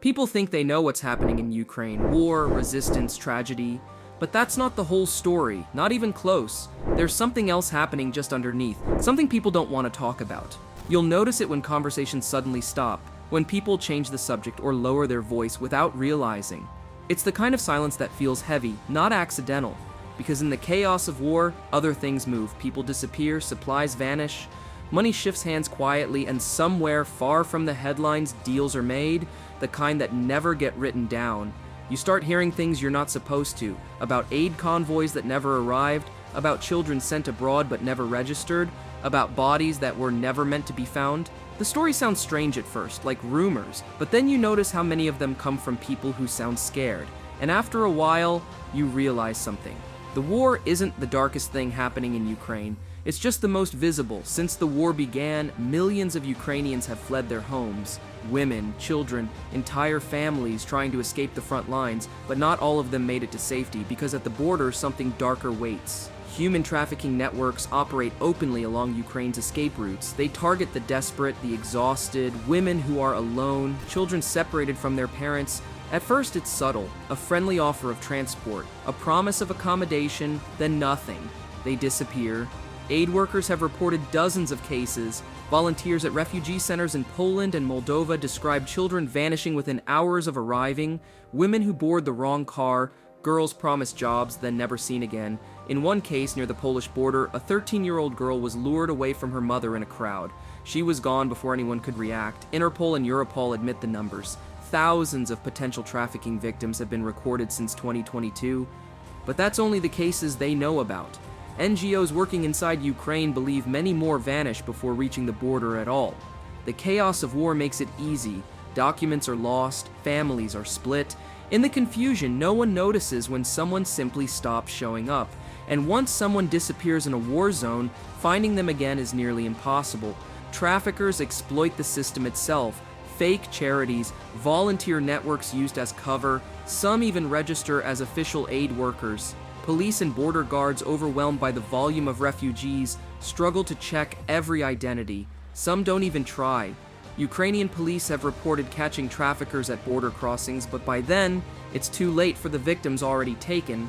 People think they know what's happening in Ukraine, war, resistance, tragedy, but that's not the whole story, not even close. There's something else happening just underneath, something people don't want to talk about. You'll notice it when conversations suddenly stop, when people change the subject or lower their voice without realizing. It's the kind of silence that feels heavy, not accidental, because in the chaos of war, other things move. People disappear, supplies vanish, money shifts hands quietly, and somewhere far from the headlines, deals are made, the kind that never get written down. You start hearing things you're not supposed to, about aid convoys that never arrived, about children sent abroad but never registered, about bodies that were never meant to be found. The story sounds strange at first, like rumors, but then you notice how many of them come from people who sound scared. And after a while, you realize something. The war isn't the darkest thing happening in Ukraine. It's just the most visible. Since the war began, millions of Ukrainians have fled their homes. Women, children, entire families trying to escape the front lines, but not all of them made it to safety because at the border something darker waits. Human trafficking networks operate openly along Ukraine's escape routes. They target the desperate, the exhausted, women who are alone, children separated from their parents. At first it's subtle, a friendly offer of transport, a promise of accommodation, then nothing. They disappear. Aid workers have reported dozens of cases. Volunteers at refugee centers in Poland and Moldova describe children vanishing within hours of arriving, women who board the wrong car, girls promised jobs, then never seen again. In one case near the Polish border, a 13-year-old girl was lured away from her mother in a crowd. She was gone before anyone could react. Interpol and Europol admit the numbers. Thousands of potential trafficking victims have been recorded since 2022. But that's only the cases they know about. NGOs working inside Ukraine believe many more vanish before reaching the border at all. The chaos of war makes it easy. Documents are lost, families are split. In the confusion, no one notices when someone simply stops showing up. And once someone disappears in a war zone, finding them again is nearly impossible. Traffickers exploit the system itself. Fake charities, volunteer networks used as cover, some even register as official aid workers. Police and border guards, overwhelmed by the volume of refugees, struggle to check every identity. Some don't even try. Ukrainian police have reported catching traffickers at border crossings, but by then, it's too late for the victims already taken.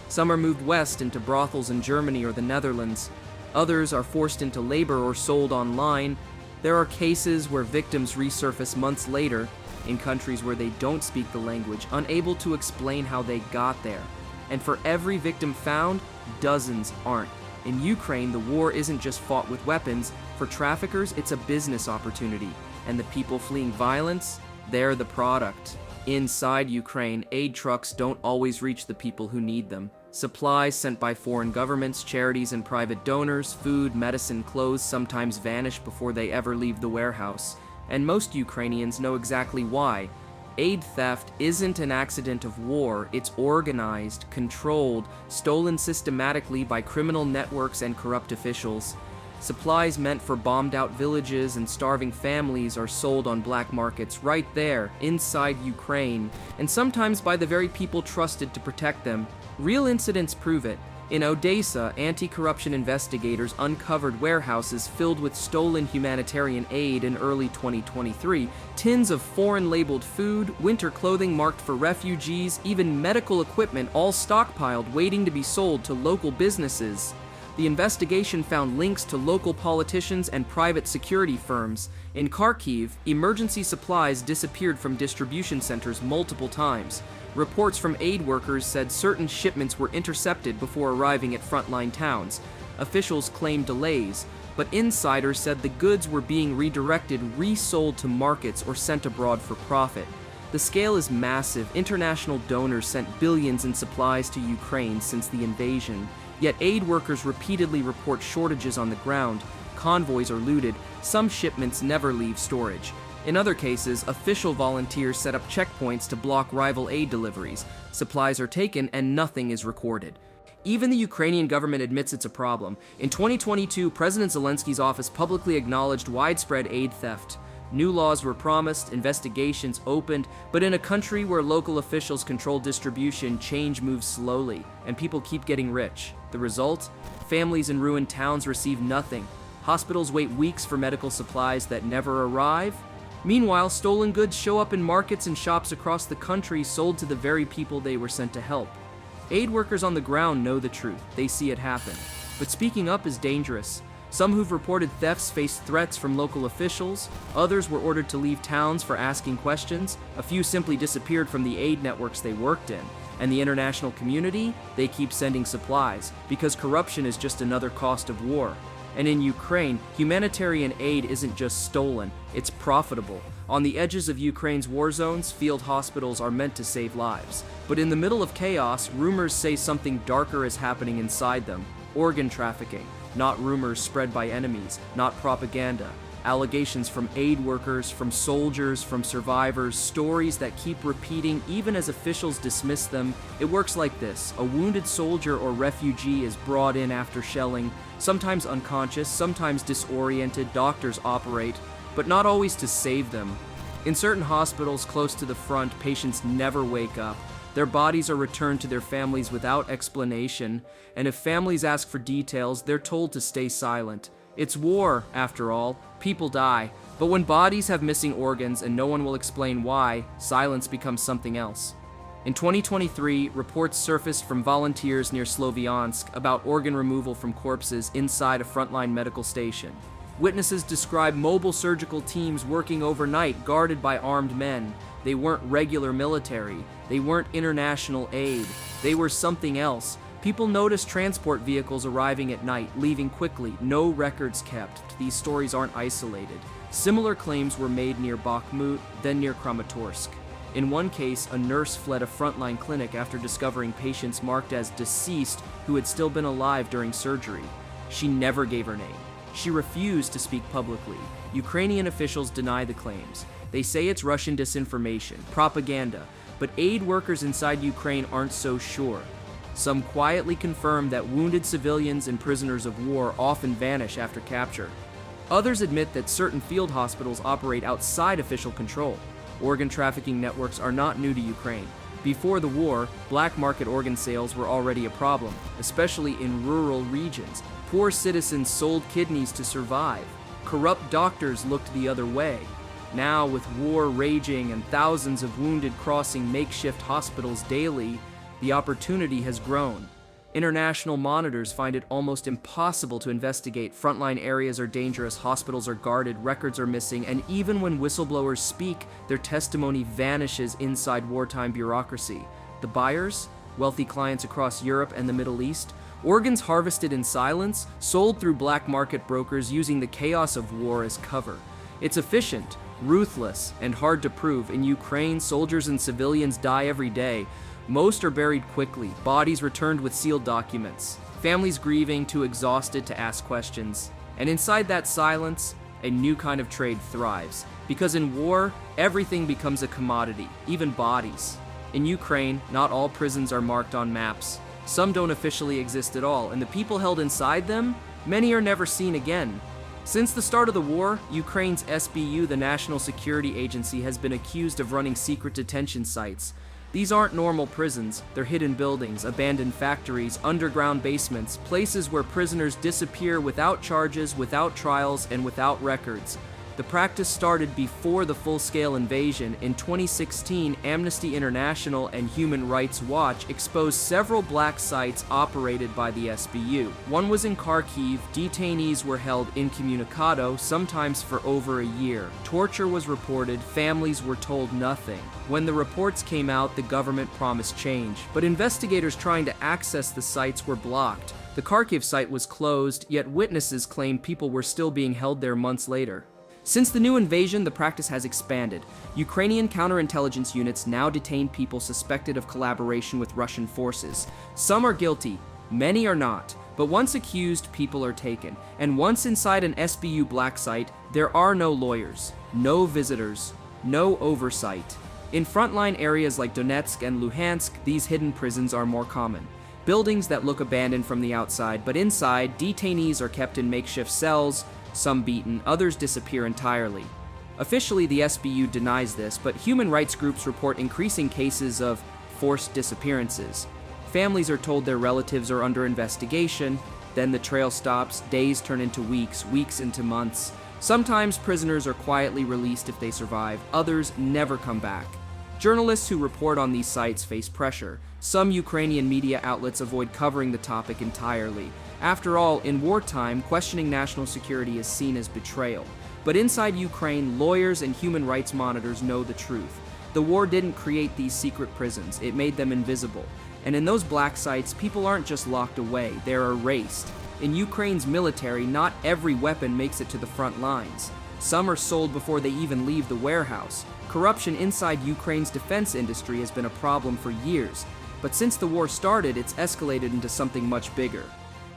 Some are moved west into brothels in Germany or the Netherlands. Others are forced into labor or sold online. There are cases where victims resurface months later in countries where they don't speak the language, unable to explain how they got there. And for every victim found, dozens aren't. In Ukraine, the war isn't just fought with weapons. For traffickers, it's a business opportunity. And the people fleeing violence, they're the product. Inside Ukraine, aid trucks don't always reach the people who need them. Supplies sent by foreign governments, charities, and private donors, food, medicine, clothes sometimes vanish before they ever leave the warehouse. And most Ukrainians know exactly why. Aid theft isn't an accident of war. It's organized, controlled, stolen systematically by criminal networks and corrupt officials. Supplies meant for bombed-out villages and starving families are sold on black markets right there, inside Ukraine, and sometimes by the very people trusted to protect them. Real incidents prove it. In Odessa, anti-corruption investigators uncovered warehouses filled with stolen humanitarian aid in early 2023, tins of foreign-labeled food, winter clothing marked for refugees, even medical equipment all stockpiled waiting to be sold to local businesses. The investigation found links to local politicians and private security firms. In Kharkiv, emergency supplies disappeared from distribution centers multiple times. Reports from aid workers said certain shipments were intercepted before arriving at frontline towns. Officials claimed delays, but insiders said the goods were being redirected, resold to markets, or sent abroad for profit. The scale is massive. International donors sent billions in supplies to Ukraine since the invasion. Yet aid workers repeatedly report shortages on the ground. Convoys are looted. Some shipments never leave storage. In other cases, official volunteers set up checkpoints to block rival aid deliveries. Supplies are taken and nothing is recorded. Even the Ukrainian government admits it's a problem. In 2022, President Zelensky's office publicly acknowledged widespread aid theft. New laws were promised, investigations opened, but in a country where local officials control distribution, change moves slowly, and people keep getting rich. The result? Families in ruined towns receive nothing. Hospitals wait weeks for medical supplies that never arrive. Meanwhile, stolen goods show up in markets and shops across the country, sold to the very people they were sent to help. Aid workers on the ground know the truth. They see it happen. But speaking up is dangerous. Some who've reported thefts face threats from local officials. Others were ordered to leave towns for asking questions. A few simply disappeared from the aid networks they worked in. And the international community, they keep sending supplies, because corruption is just another cost of war. And in Ukraine, humanitarian aid isn't just stolen, it's profitable. On the edges of Ukraine's war zones, field hospitals are meant to save lives. But in the middle of chaos, rumors say something darker is happening inside them. Organ trafficking. Not rumors spread by enemies, not propaganda. Allegations from aid workers, from soldiers, from survivors, stories that keep repeating even as officials dismiss them. It works like this. A wounded soldier or refugee is brought in after shelling, sometimes unconscious, sometimes disoriented. Doctors operate, but not always to save them. In certain hospitals close to the front, patients never wake up. Their bodies are returned to their families without explanation, and if families ask for details, they're told to stay silent. It's war, after all. People die. But when bodies have missing organs and no one will explain why, silence becomes something else. In 2023, reports surfaced from volunteers near Sloviansk about organ removal from corpses inside a frontline medical station. Witnesses describe mobile surgical teams working overnight, guarded by armed men. They weren't regular military. They weren't international aid. They were something else. People noticed transport vehicles arriving at night, leaving quickly, no records kept. These stories aren't isolated. Similar claims were made near Bakhmut, then near Kramatorsk. In one case, a nurse fled a frontline clinic after discovering patients marked as deceased who had still been alive during surgery. She never gave her name. She refused to speak publicly. Ukrainian officials deny the claims. They say it's Russian disinformation, propaganda, but aid workers inside Ukraine aren't so sure. Some quietly confirm that wounded civilians and prisoners of war often vanish after capture. Others admit that certain field hospitals operate outside official control. Organ trafficking networks are not new to Ukraine. Before the war, black market organ sales were already a problem, especially in rural regions. Poor citizens sold kidneys to survive. Corrupt doctors looked the other way. Now, with war raging and thousands of wounded crossing makeshift hospitals daily, the opportunity has grown. International monitors find it almost impossible to investigate. Frontline areas are dangerous, hospitals are guarded, records are missing, and even when whistleblowers speak, their testimony vanishes inside wartime bureaucracy. The buyers, wealthy clients across Europe and the Middle East, organs harvested in silence, sold through black market brokers using the chaos of war as cover. It's efficient, ruthless, and hard to prove. In Ukraine, soldiers and civilians die every day. Most are buried quickly, bodies returned with sealed documents, families grieving, too exhausted to ask questions. And inside that silence, a new kind of trade thrives. Because in war, everything becomes a commodity, even bodies. In Ukraine, not all prisons are marked on maps. Some don't officially exist at all, and the people held inside them, many are never seen again. Since the start of the war, Ukraine's SBU, the National Security Agency, has been accused of running secret detention sites. These aren't normal prisons. They're hidden buildings, abandoned factories, underground basements, places where prisoners disappear without charges, without trials, and without records. The practice started before the full-scale invasion. In 2016, Amnesty International and Human Rights Watch exposed several black sites operated by the SBU. One was in Kharkiv. Detainees were held incommunicado, sometimes for over a year. Torture was reported. Families were told nothing. When the reports came out, the government promised change, but investigators trying to access the sites were blocked. The Kharkiv site was closed, yet witnesses claimed people were still being held there months later. Since the new invasion, the practice has expanded. Ukrainian counterintelligence units now detain people suspected of collaboration with Russian forces. Some are guilty, many are not. But once accused, people are taken. And once inside an SBU black site, there are no lawyers, no visitors, no oversight. In frontline areas like Donetsk and Luhansk, these hidden prisons are more common. Buildings that look abandoned from the outside, but inside, detainees are kept in makeshift cells, some beaten, others disappear entirely. Officially, the SBU denies this, but human rights groups report increasing cases of forced disappearances. Families are told their relatives are under investigation, then the trail stops, days turn into weeks, weeks into months. Sometimes prisoners are quietly released if they survive, others never come back. Journalists who report on these sites face pressure. Some Ukrainian media outlets avoid covering the topic entirely. After all, in wartime, questioning national security is seen as betrayal. But inside Ukraine, lawyers and human rights monitors know the truth. The war didn't create these secret prisons, it made them invisible. And in those black sites, people aren't just locked away, they're erased. In Ukraine's military, not every weapon makes it to the front lines. Some are sold before they even leave the warehouse. Corruption inside Ukraine's defense industry has been a problem for years, but since the war started, it's escalated into something much bigger.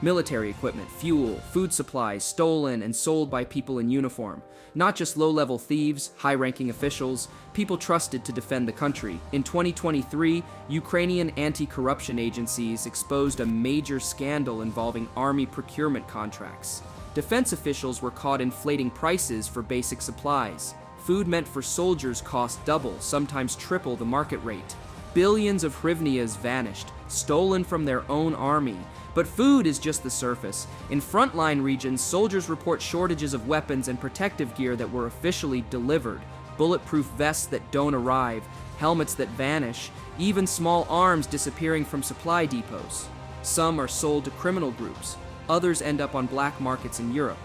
Military equipment, fuel, food supplies stolen and sold by people in uniform. Not just low-level thieves, high-ranking officials, people trusted to defend the country. In 2023, Ukrainian anti-corruption agencies exposed a major scandal involving army procurement contracts. Defense officials were caught inflating prices for basic supplies. Food meant for soldiers cost double, sometimes triple the market rate. Billions of hryvnias vanished, stolen from their own army. But food is just the surface. In frontline regions, soldiers report shortages of weapons and protective gear that were officially delivered. Bulletproof vests that don't arrive, helmets that vanish, even small arms disappearing from supply depots. Some are sold to criminal groups. Others end up on black markets in Europe.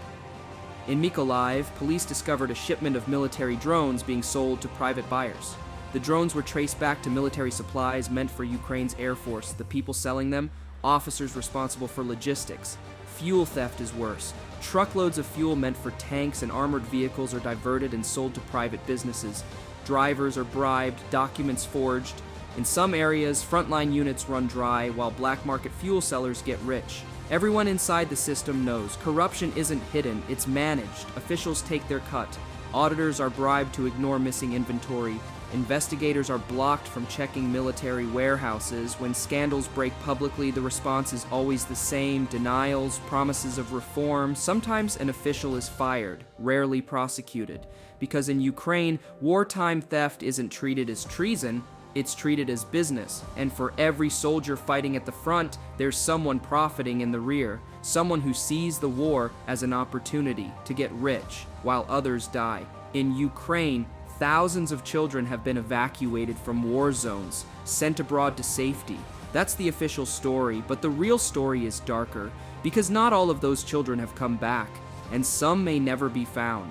In Mykolaiv, police discovered a shipment of military drones being sold to private buyers. The drones were traced back to military supplies meant for Ukraine's Air Force. The people selling them, officers responsible for logistics. Fuel theft is worse. Truckloads of fuel meant for tanks and armored vehicles are diverted and sold to private businesses. Drivers are bribed, documents forged. In some areas, frontline units run dry while black market fuel sellers get rich. Everyone inside the system knows corruption isn't hidden, it's managed. Officials take their cut. Auditors are bribed to ignore missing inventory. Investigators are blocked from checking military warehouses. When scandals break publicly, the response is always the same: denials, promises of reform. Sometimes an official is fired, rarely prosecuted. Because in Ukraine, wartime theft isn't treated as treason, it's treated as business. And for every soldier fighting at the front, there's someone profiting in the rear. Someone who sees the war as an opportunity to get rich, while others die. In Ukraine, thousands of children have been evacuated from war zones, sent abroad to safety. That's the official story, but the real story is darker, because not all of those children have come back, and some may never be found.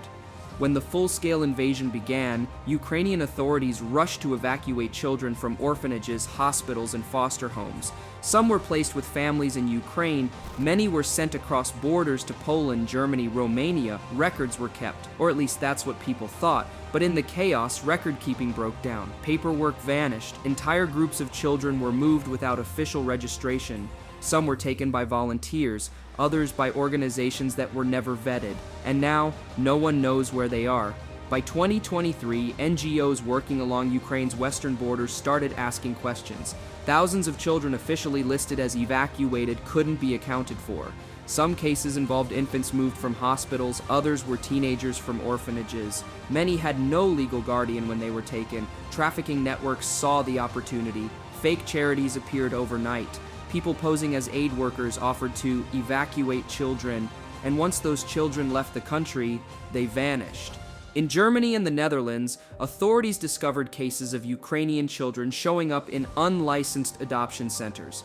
When the full-scale invasion began, Ukrainian authorities rushed to evacuate children from orphanages, hospitals, and foster homes. Some were placed with families in Ukraine, many were sent across borders to Poland, Germany, Romania. Records were kept, or at least that's what people thought. But in the chaos, record-keeping broke down. Paperwork vanished. Entire groups of children were moved without official registration. Some were taken by volunteers, others by organizations that were never vetted. And now, no one knows where they are. By 2023, NGOs working along Ukraine's western borders started asking questions. Thousands of children officially listed as evacuated couldn't be accounted for. Some cases involved infants moved from hospitals, others were teenagers from orphanages. Many had no legal guardian when they were taken. Trafficking networks saw the opportunity. Fake charities appeared overnight. People posing as aid workers offered to evacuate children, and once those children left the country, they vanished. In Germany and the Netherlands, authorities discovered cases of Ukrainian children showing up in unlicensed adoption centers.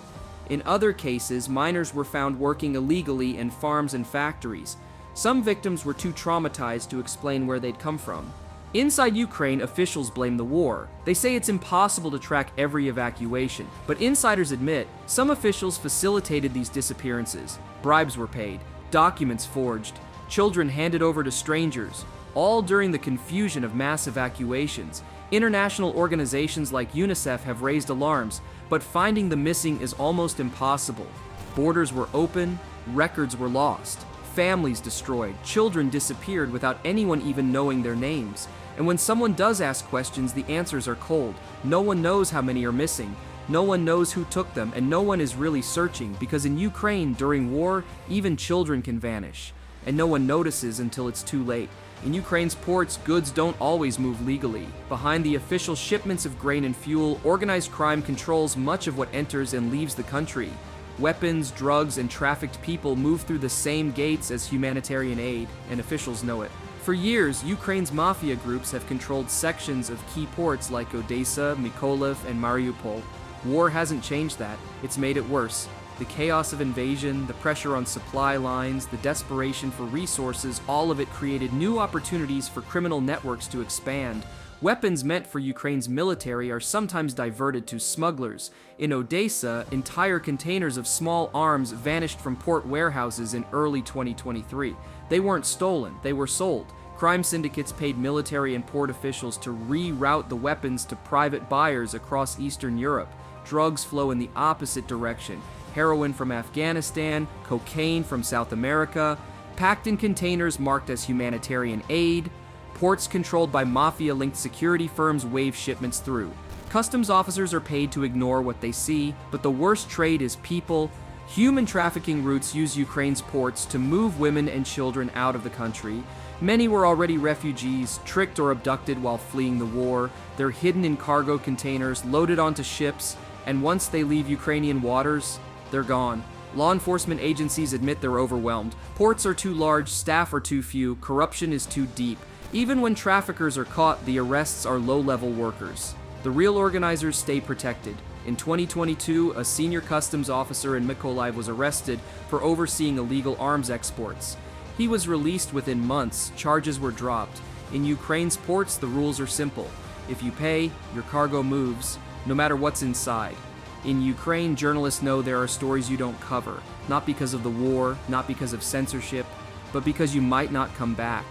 In other cases, minors were found working illegally in farms and factories. Some victims were too traumatized to explain where they'd come from. Inside Ukraine, officials blame the war. They say it's impossible to track every evacuation, but insiders admit some officials facilitated these disappearances. Bribes were paid, documents forged, children handed over to strangers, all during the confusion of mass evacuations. International organizations like UNICEF have raised alarms, but finding the missing is almost impossible. Borders were open, records were lost, families destroyed, children disappeared without anyone even knowing their names. And when someone does ask questions, the answers are cold. No one knows how many are missing. No one knows who took them, and no one is really searching, because in Ukraine, during war, even children can vanish, and no one notices until it's too late. In Ukraine's ports, goods don't always move legally. Behind the official shipments of grain and fuel, organized crime controls much of what enters and leaves the country. Weapons, drugs, and trafficked people move through the same gates as humanitarian aid, and officials know it. For years, Ukraine's mafia groups have controlled sections of key ports like Odessa, Mykolaiv, and Mariupol. War hasn't changed that, it's made it worse. The chaos of invasion, the pressure on supply lines, the desperation for resources, all of it created new opportunities for criminal networks to expand. Weapons meant for Ukraine's military are sometimes diverted to smugglers. In Odessa, entire containers of small arms vanished from port warehouses in early 2023. They weren't stolen, they were sold. Crime syndicates paid military and port officials to reroute the weapons to private buyers across Eastern Europe. Drugs flow in the opposite direction. Heroin from Afghanistan, cocaine from South America, packed in containers marked as humanitarian aid. Ports controlled by mafia-linked security firms wave shipments through. Customs officers are paid to ignore what they see, but the worst trade is people. Human trafficking routes use Ukraine's ports to move women and children out of the country. Many were already refugees, tricked or abducted while fleeing the war. They're hidden in cargo containers, loaded onto ships, and once they leave Ukrainian waters, they're gone. Law enforcement agencies admit they're overwhelmed. Ports are too large, staff are too few, corruption is too deep. Even when traffickers are caught, the arrests are low-level workers. The real organizers stay protected. In 2022, a senior customs officer in Mykolaiv was arrested for overseeing illegal arms exports. He was released within months, charges were dropped. In Ukraine's ports, the rules are simple. If you pay, your cargo moves, no matter what's inside. In Ukraine, journalists know there are stories you don't cover, not because of the war, not because of censorship, but because you might not come back.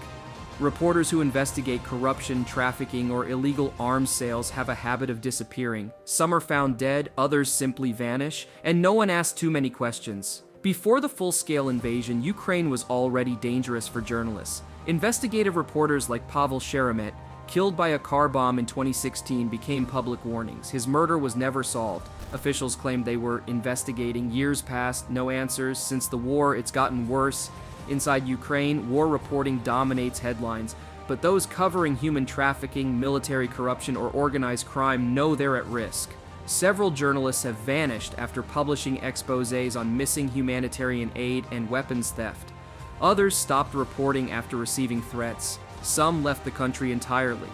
Reporters who investigate corruption, trafficking, or illegal arms sales have a habit of disappearing. Some are found dead, others simply vanish, and no one asks too many questions. Before the full-scale invasion, Ukraine was already dangerous for journalists. Investigative reporters like Pavel Sheremet, killed by a car bomb in 2016, became public warnings. His murder was never solved. Officials claimed they were investigating. Years passed, no answers. Since the war, it's gotten worse. Inside Ukraine, war reporting dominates headlines, but those covering human trafficking, military corruption, or organized crime know they're at risk. Several journalists have vanished after publishing exposés on missing humanitarian aid and weapons theft. Others stopped reporting after receiving threats. Some left the country entirely.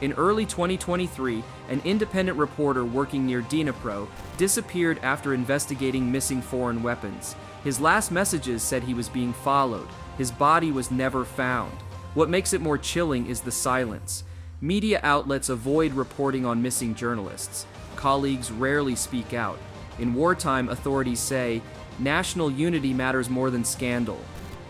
In early 2023, an independent reporter working near Dnipro disappeared after investigating missing foreign weapons. His last messages said he was being followed. His body was never found. What makes it more chilling is the silence. Media outlets avoid reporting on missing journalists. Colleagues rarely speak out. In wartime, authorities say, national unity matters more than scandal.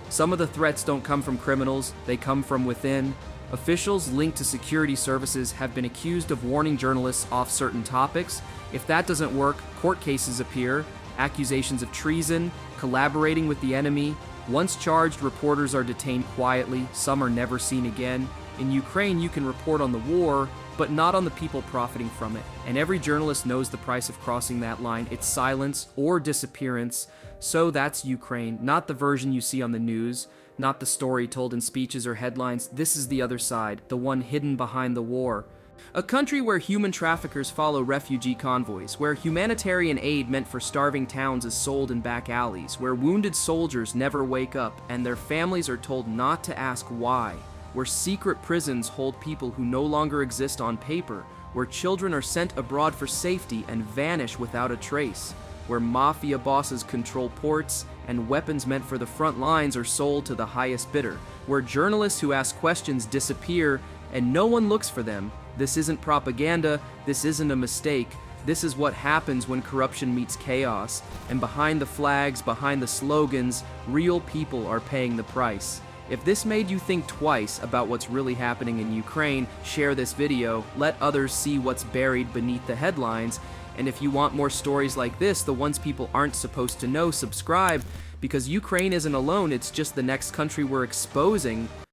Some of the threats don't come from criminals, they come from within. Officials linked to security services have been accused of warning journalists off certain topics. If that doesn't work, court cases appear. Accusations of treason, collaborating with the enemy. Once charged, reporters are detained quietly. Some are never seen again. In Ukraine, you can report on the war, but not on the people profiting from it. And every journalist knows the price of crossing that line. It's silence or disappearance. So that's Ukraine, not the version you see on the news, not the story told in speeches or headlines. This is the other side, the one hidden behind the war. A country where human traffickers follow refugee convoys, where humanitarian aid meant for starving towns is sold in back alleys, where wounded soldiers never wake up and their families are told not to ask why, where secret prisons hold people who no longer exist on paper, where children are sent abroad for safety and vanish without a trace, where mafia bosses control ports and weapons meant for the front lines are sold to the highest bidder, where journalists who ask questions disappear and no one looks for them. This isn't propaganda, this isn't a mistake. This is what happens when corruption meets chaos, and behind the flags, behind the slogans, real people are paying the price. If this made you think twice about what's really happening in Ukraine, share this video, let others see what's buried beneath the headlines, and if you want more stories like this, the ones people aren't supposed to know, subscribe, because Ukraine isn't alone, it's just the next country we're exposing.